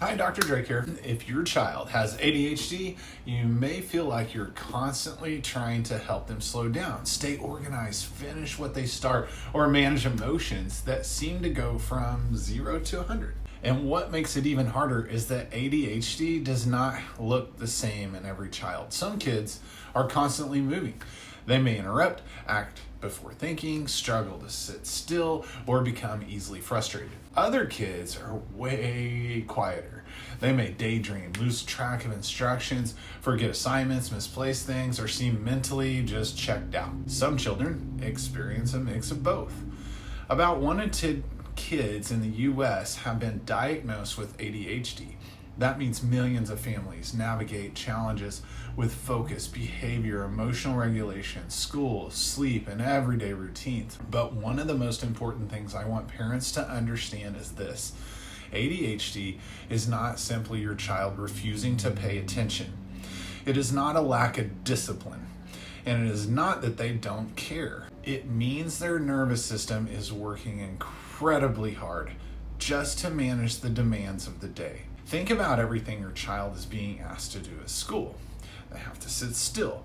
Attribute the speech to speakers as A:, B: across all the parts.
A: Hi, Dr. Drake here. If your child has ADHD, you may feel like you're constantly trying to help them slow down, stay organized, finish what they start, or manage emotions that seem to go from 0 to 100. And what makes it even harder is that ADHD does not look the same in every child. Some kids are constantly moving. They may interrupt, act before thinking, struggle to sit still, or become easily frustrated. Other kids are way quieter. They may daydream, lose track of instructions, forget assignments, misplace things, or seem mentally just checked out. Some children experience a mix of both. About 1 in 10 kids in the U.S. have been diagnosed with ADHD. That means millions of families navigate challenges with focus, behavior, emotional regulation, school, sleep, and everyday routines. But one of the most important things I want parents to understand is this: ADHD is not simply your child refusing to pay attention. It is not a lack of discipline, and it is not that they don't care. It means their nervous system is working incredibly hard just to manage the demands of the day. Think about everything your child is being asked to do at school. They have to sit still,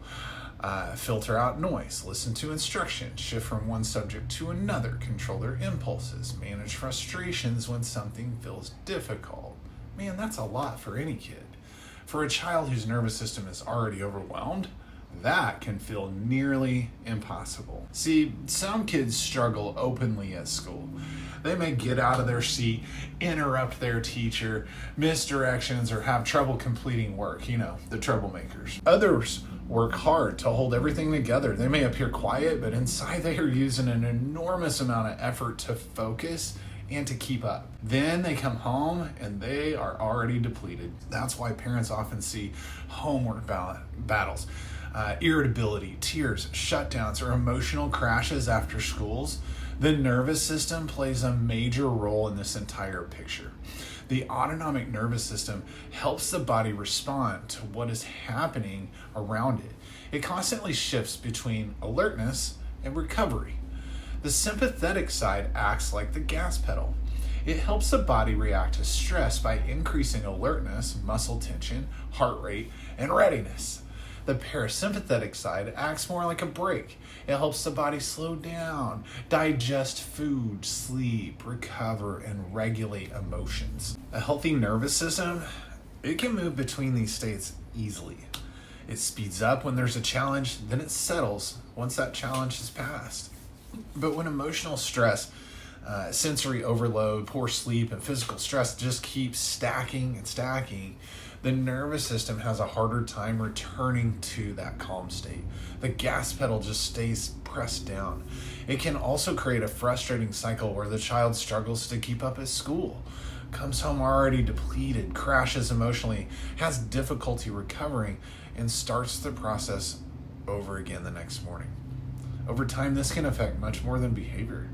A: filter out noise, listen to instructions, shift from one subject to another, control their impulses, manage frustrations when something feels difficult. Man, that's a lot for any kid. For a child whose nervous system is already overwhelmed, that can feel nearly impossible. See, some kids struggle openly at school. They may get out of their seat, interrupt their teacher, miss directions, or have trouble completing work. The troublemakers. Others work hard to hold everything together. They may appear quiet, but inside they are using an enormous amount of effort to focus and to keep up. Then they come home and they are already depleted. That's why parents often see homework battles, irritability, tears, shutdowns, or emotional crashes after schools. The nervous system plays a major role in this entire picture. The autonomic nervous system helps the body respond to what is happening around it. It constantly shifts between alertness and recovery. The sympathetic side acts like the gas pedal. It helps the body react to stress by increasing alertness, muscle tension, heart rate, and readiness. The parasympathetic side acts more like a brake. It helps the body slow down, digest food, sleep, recover, and regulate emotions. A healthy nervous system, it can move between these states easily. It speeds up when there's a challenge, then it settles once that challenge is passed. But when emotional stress, sensory overload, poor sleep, and physical stress just keeps stacking and stacking, the nervous system has a harder time returning to that calm state. The gas pedal just stays pressed down. It can also create a frustrating cycle where the child struggles to keep up at school, comes home already depleted, crashes emotionally, has difficulty recovering, and starts the process over again the next morning. Over time, this can affect much more than behavior.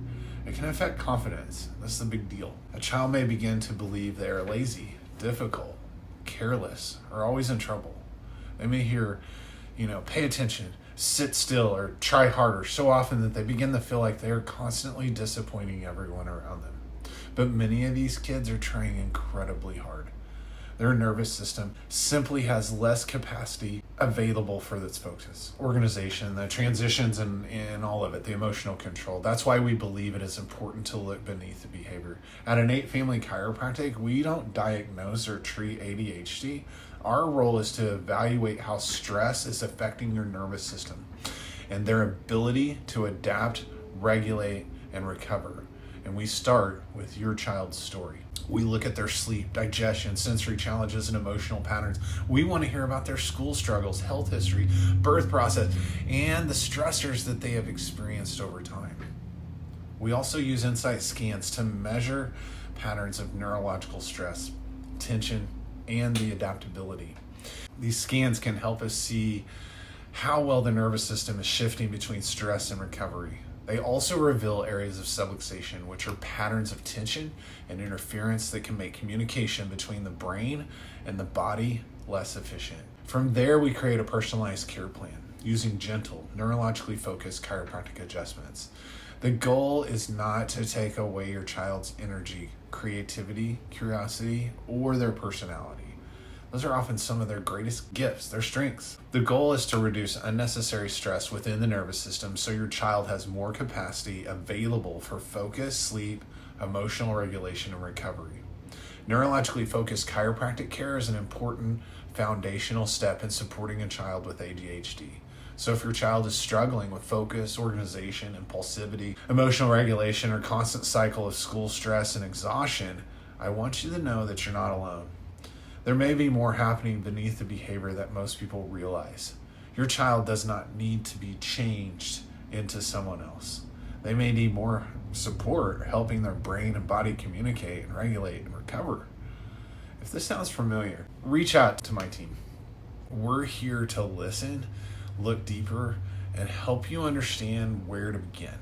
A: It can affect confidence. That's the big deal. A child may begin to believe they are lazy, difficult, careless, or always in trouble. They may hear, pay attention, sit still, or try harder so often that they begin to feel like they are constantly disappointing everyone around them. But many of these kids are trying incredibly hard. Their nervous system simply has less capacity available for its focus, organization, the transitions, and all of it, the emotional control. That's why we believe it is important to look beneath the behavior. At Innate Family Chiropractic, we don't diagnose or treat ADHD. Our role is to evaluate how stress is affecting your nervous system and their ability to adapt, regulate, and recover. And we start with your child's story. We look at their sleep, digestion, sensory challenges, and emotional patterns. We want to hear about their school struggles, health history, birth process, and the stressors that they have experienced over time. We also use insight scans to measure patterns of neurological stress, tension, and the adaptability. These scans can help us see how well the nervous system is shifting between stress and recovery. They also reveal areas of subluxation, which are patterns of tension and interference that can make communication between the brain and the body less efficient. From there, we create a personalized care plan using gentle, neurologically-focused chiropractic adjustments. The goal is not to take away your child's energy creativity, curiosity, or their personality. Those are often some of their greatest gifts, their strengths. The goal is to reduce unnecessary stress within the nervous system so your child has more capacity available for focus, sleep, emotional regulation, and recovery. Neurologically focused chiropractic care is an important foundational step in supporting a child with ADHD. So if your child is struggling with focus, organization, impulsivity, emotional regulation, or constant cycle of school stress and exhaustion, I want you to know that you're not alone. There may be more happening beneath the behavior that most people realize. Your child does not need to be changed into someone else. They may need more support helping their brain and body communicate and regulate and recover. If this sounds familiar, reach out to my team. We're here to listen, look deeper, and help you understand where to begin.